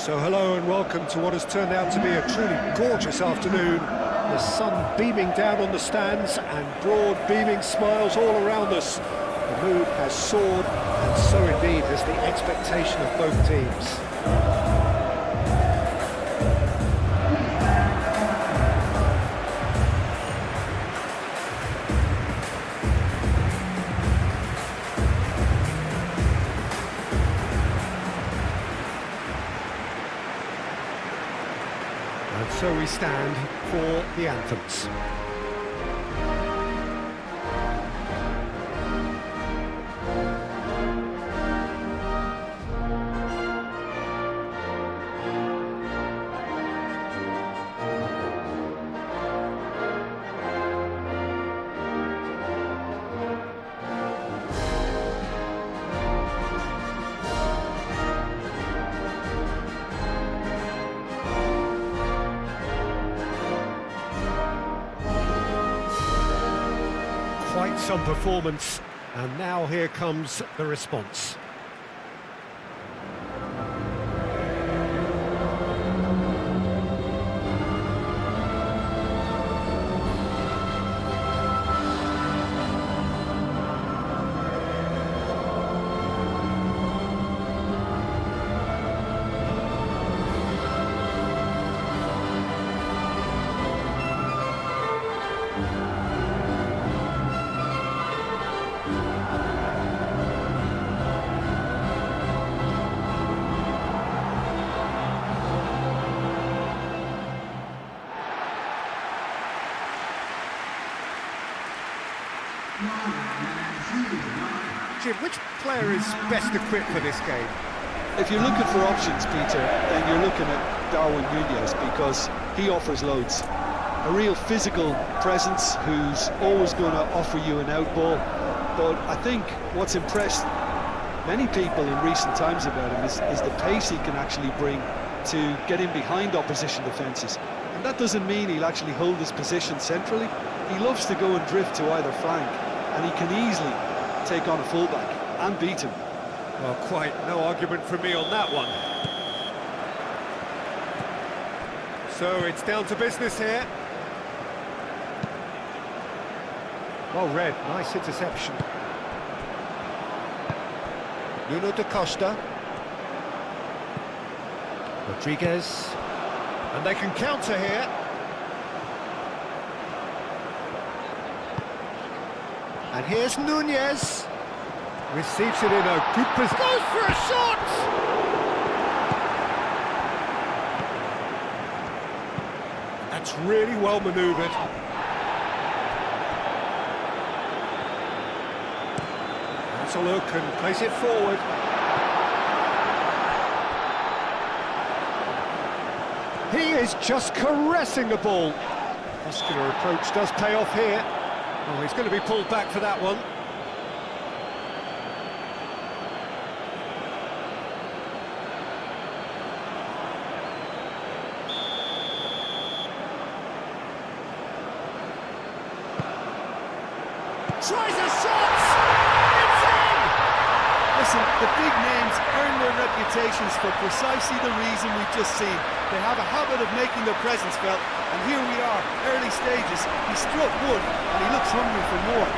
So hello and welcome to what has turned out to be a truly gorgeous afternoon. The sun beaming down on the stands and broad beaming smiles all around us. The mood has soared, and so indeed has the expectation of both teams. And so we stand for the anthems. Quite some performance, and now here comes the response. Jim, which player is best equipped for this game? If you're looking for options, Peter, then you're looking at Darwin Núñez because he offers loads. A real physical presence who's always going to offer you an out ball. But I think what's impressed many people in recent times about him is the pace he can actually bring to get in behind opposition defences. And that doesn't mean he'll actually hold his position centrally. He loves to go and drift to either flank, and he can easily take on a fullback and beat him. Well, quite no argument from me on that one. So it's down to business here. Well read, nice interception. Nuno da Costa. Rodriguez. And they can counter here. And here's Núñez. Receives it in a good position. Goes for a shot! That's really well manoeuvred. That's a look and plays it forward. He is just caressing the ball. Muscular approach does pay off here. Oh, he's going to be pulled back for that one. Tries a shot! It's in! Listen, the big names earn their reputations for precisely the reason we've just seen. They have a habit of making their presence felt, and here we are, early stages. He struck wood, and he looks hungry for more.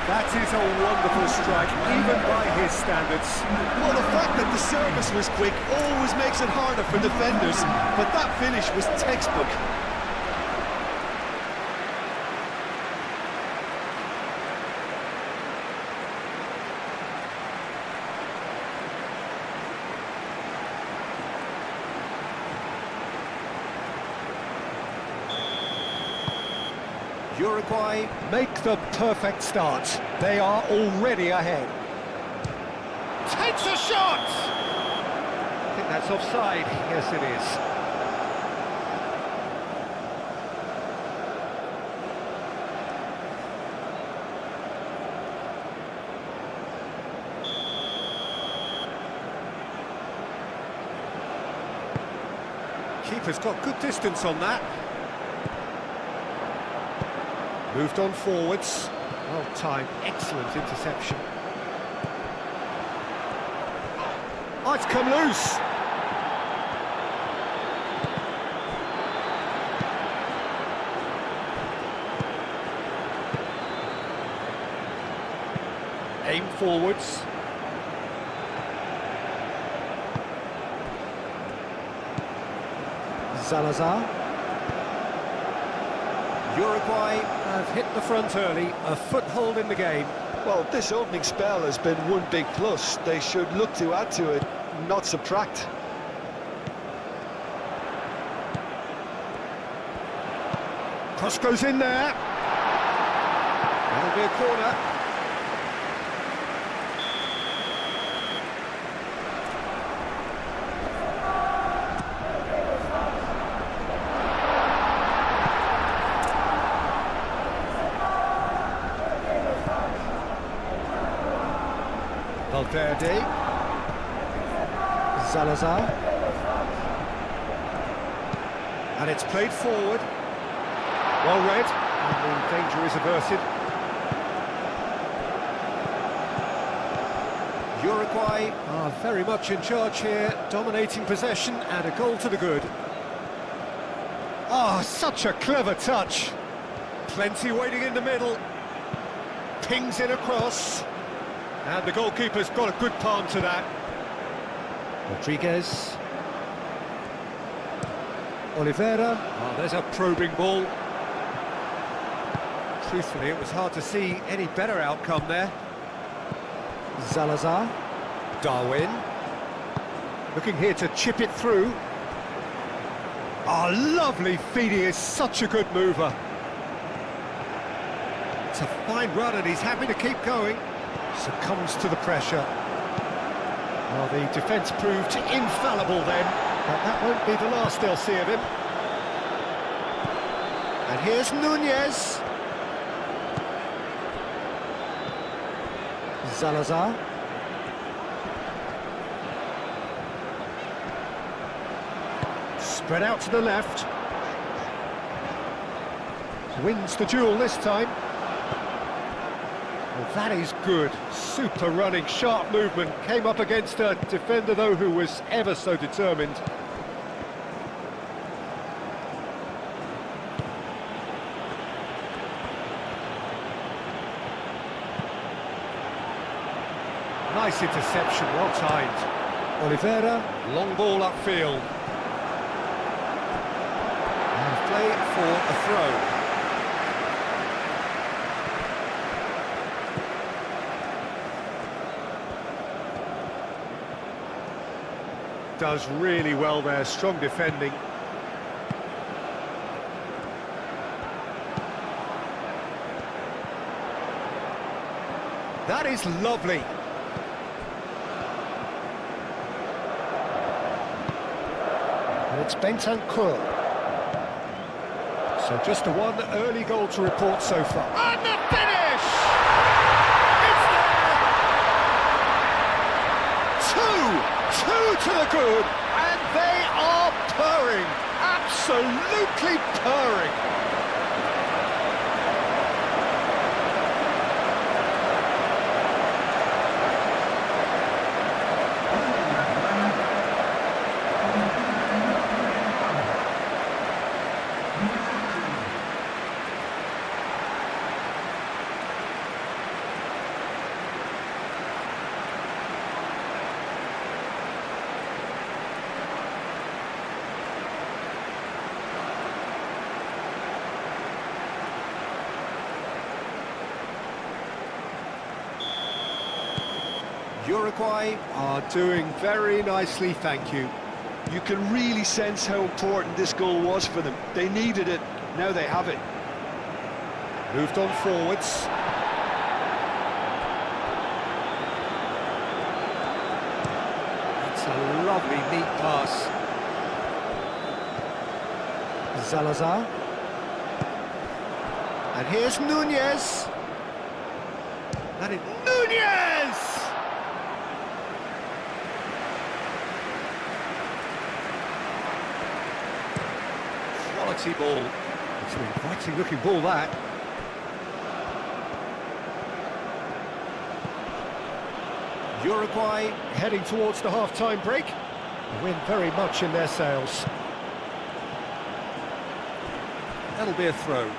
That is a wonderful strike, even by his standards. Well, the fact that the service was quick always makes it harder for defenders, but that finish was textbook. Uruguay make the perfect start. They are already ahead. Takes a shot! I think that's offside. Yes, it is. Keeper's got good distance on that. Moved on forwards. Well timed, excellent interception. Oh, it's come loose. Aim forwards. Salazar. Uruguay have hit the front early, a foothold in the game. Well, this opening spell has been one big plus. They should look to add to it, not subtract. Cross goes in there. That'll be a corner. Valverde. Salazar. And it's played forward. Well read, and the danger is averted. Uruguay are very much in charge here, dominating possession and a goal to the good. Oh, such a clever touch. Plenty waiting in the middle. Pings it across. And the goalkeeper's got a good palm to that. Rodriguez. Oliveira. Oh, there's a probing ball. Truthfully, it was hard to see any better outcome there. Salazar. Darwin. Looking here to chip it through. Oh, lovely feeding, is such a good mover. It's a fine run and he's happy to keep going. Succumbs to the pressure. Well, the defence proved infallible then, but that won't be the last they'll see of him. And here's Nunez. Salazar. Spread out to the left. Wins the duel this time. Well, that is good. Super running, sharp movement. Came up against a defender, though, who was ever so determined. Nice interception, well timed. Oliveira, long ball upfield. And play for a throw. Does really well there, strong defending. That is lovely. And it's Bentancur. So just the one early goal to report so far. And the finish! It's there! Two to the good, and they are purring, absolutely purring. Uruguay are doing very nicely, thank you. You can really sense how important this goal was for them. They needed it, now they have it. Moved on forwards. That's a lovely, neat pass. Salazar. And here's Nunez. That is Nunez! Quality ball. It's an inviting looking ball, that. Uruguay heading towards the half-time break. The wind very much in their sails. That'll be a throw.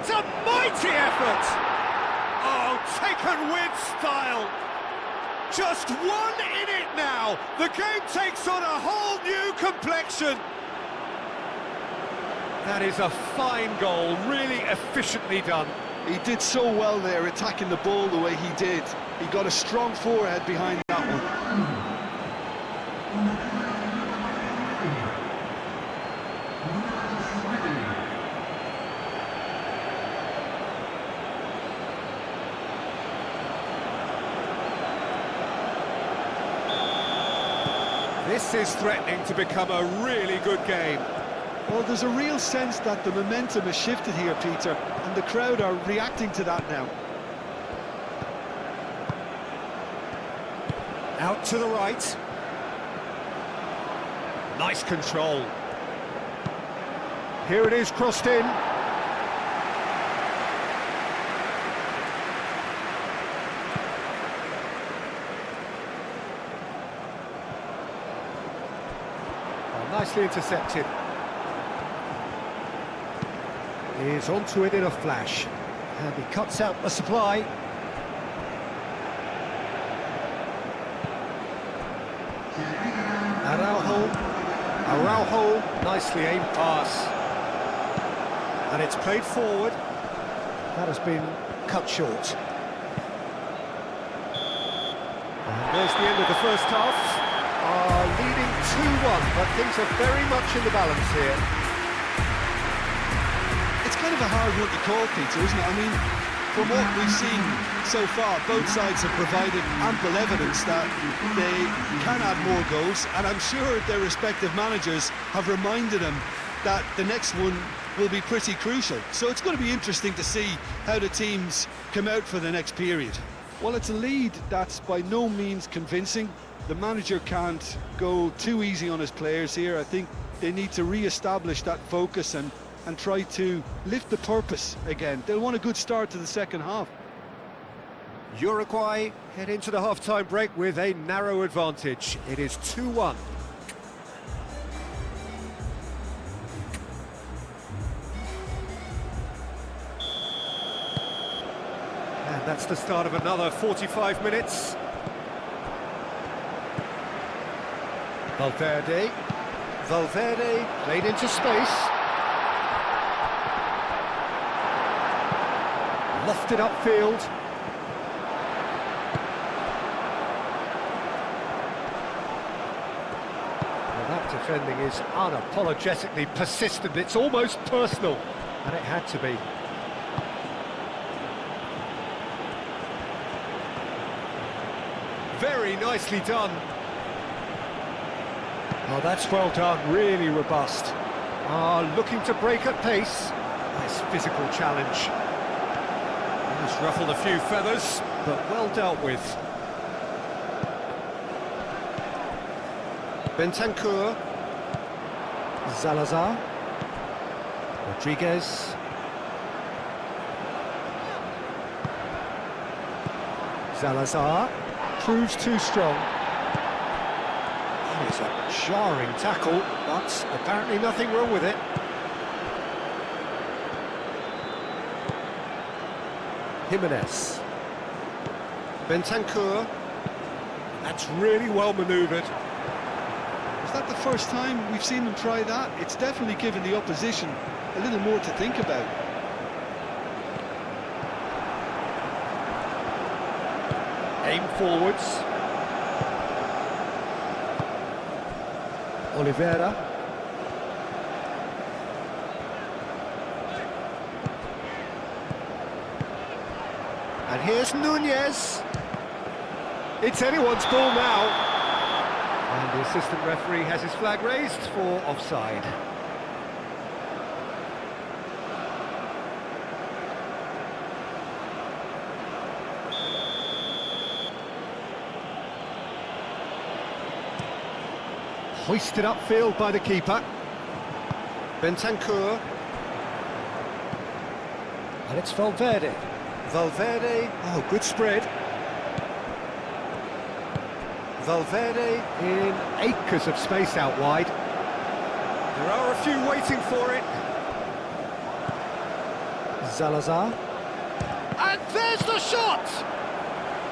It's a mighty effort! Oh, taken with style! Just one in it now! The game takes on a whole new complexion! That is a fine goal, really efficiently done. He did so well there, attacking the ball the way he did. He got a strong forehead behind that one. This is threatening to become a really good game. Well, there's a real sense that the momentum has shifted here, Peter, and the crowd are reacting to that now. Out to the right. Nice control. Here it is, crossed in. Oh, nicely intercepted. He's onto it in a flash. And he cuts out the supply. Araujo, nicely aimed pass. And it's played forward. That has been cut short. And there's the end of the first half. Leading 2-1, but things are very much in the balance here. It's kind of a hard one to call, Peter, isn't it? I mean, from what we've seen so far, both sides have provided ample evidence that they can add more goals, and I'm sure their respective managers have reminded them that the next one will be pretty crucial. So it's going to be interesting to see how the teams come out for the next period. Well, it's a lead that's by no means convincing. The manager can't go too easy on his players here. I think they need to re-establish that focus and try to lift the purpose again. They'll want a good start to the second half. Uruguay head into the half-time break with a narrow advantage. It is 2-1. And that's the start of another 45 minutes. Valverde played into space. Lofted upfield. Well, that defending is unapologetically persistent. It's almost personal, and it had to be. Very nicely done. Oh, that's well done, really robust. Looking to break at pace. Nice physical challenge. He's ruffled a few feathers, but well dealt with. Bentancur. Salazar. Rodriguez. Salazar proves too strong. That is a jarring tackle, but apparently nothing wrong with it. Jimenez. Bentancur. That's really well manoeuvred. Is that the first time we've seen them try that? It's definitely given the opposition a little more to think about. Aim forwards. Oliveira. And here's Nunez. It's anyone's ball now. And the assistant referee has his flag raised for offside. Hoisted upfield by the keeper. Bentancur. And it's Valverde. Valverde, oh, good spread. Valverde in acres of space out wide. There are a few waiting for it. Salazar. And there's the shot!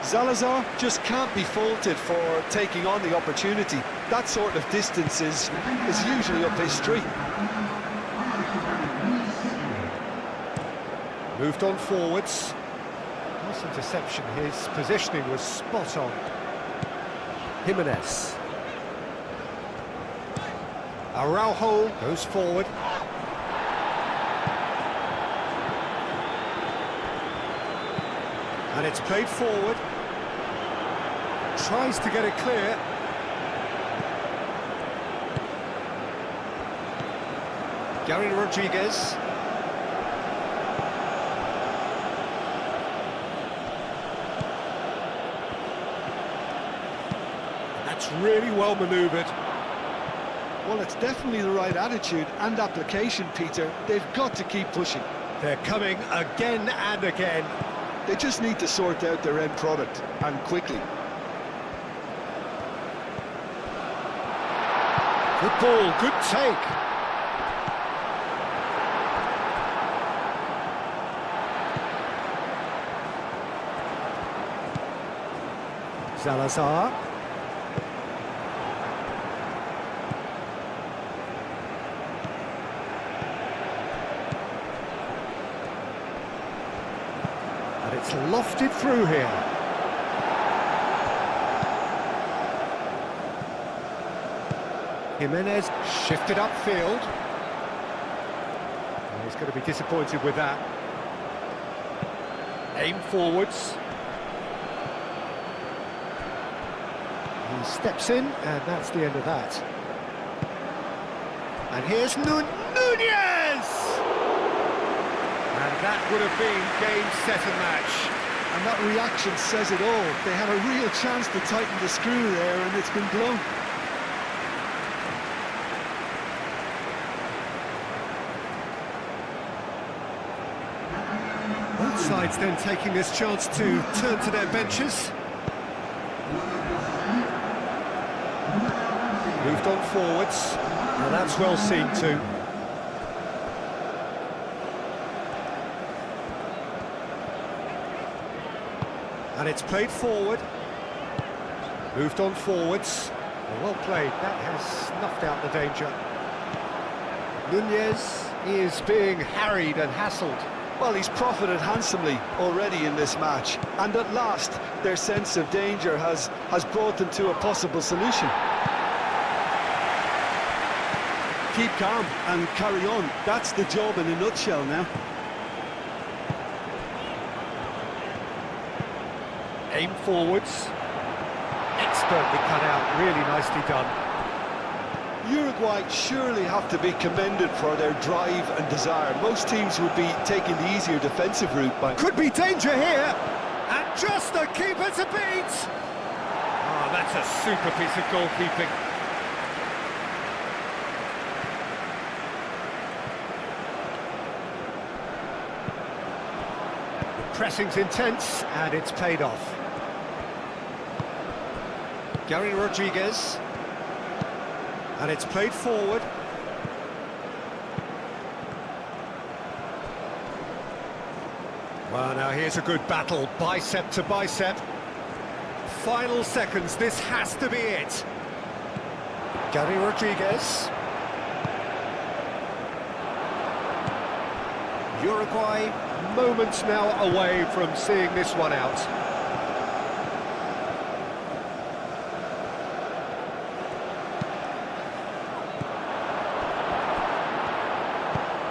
Salazar just can't be faulted for taking on the opportunity. That sort of distance is usually up his street. Moved on forwards. Nice interception, his positioning was spot on. Jimenez. Araujo goes forward. And it's played forward. Tries to get it clear. Gary Rodriguez. That's really well manoeuvred. Well, it's definitely the right attitude and application, Peter. They've got to keep pushing. They're coming again and again. They just need to sort out their end product, and quickly. Good ball, good take. Salazar. And it's lofted through here. Jimenez shifted upfield. Oh, he's going to be disappointed with that. Aim forwards. He steps in, and that's the end of that. And here's Nunez! And that would have been game, set and match. And that reaction says it all. They had a real chance to tighten the screw there, and it's been blown. Both sides then taking this chance to turn to their benches. Moved on forwards. Now that's well seen too. And it's played forward. Moved on forwards. Well played, that has snuffed out the danger. Nunez is being harried and hassled. Well, he's profited handsomely already in this match, and at last their sense of danger has brought them to a possible solution. Keep calm and carry on. That's the job in a nutshell now. Aim forwards. Expertly cut out, really nicely done. Uruguay surely have to be commended for their drive and desire. Most teams would be taking the easier defensive route by... Could be danger here! And just the keeper to beat! Oh, that's a super piece of goalkeeping. The pressing's intense, and it's paid off. Gary Rodriguez. And it's played forward. Well, now here's a good battle, bicep to bicep. Final seconds, this has to be it. Gary Rodriguez. Uruguay, moments now away from seeing this one out.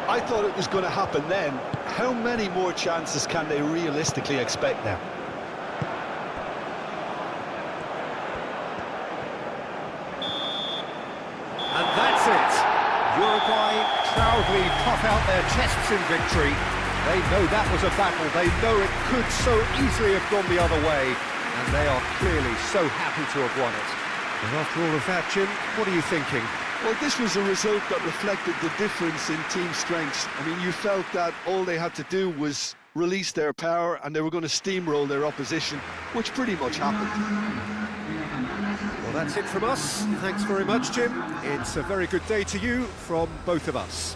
I thought it was going to happen then. How many more chances can they realistically expect now? And that's it. Uruguay proudly puff out their chests in victory. They know that was a battle. They know it could so easily have gone the other way. And they are clearly so happy to have won it. And after all of that, Jim, what are you thinking? Well, this was a result that reflected the difference in team strengths. I mean, you felt that all they had to do was release their power and they were going to steamroll their opposition, which pretty much happened. Well, that's it from us. Thanks very much, Jim. It's a very good day to you from both of us.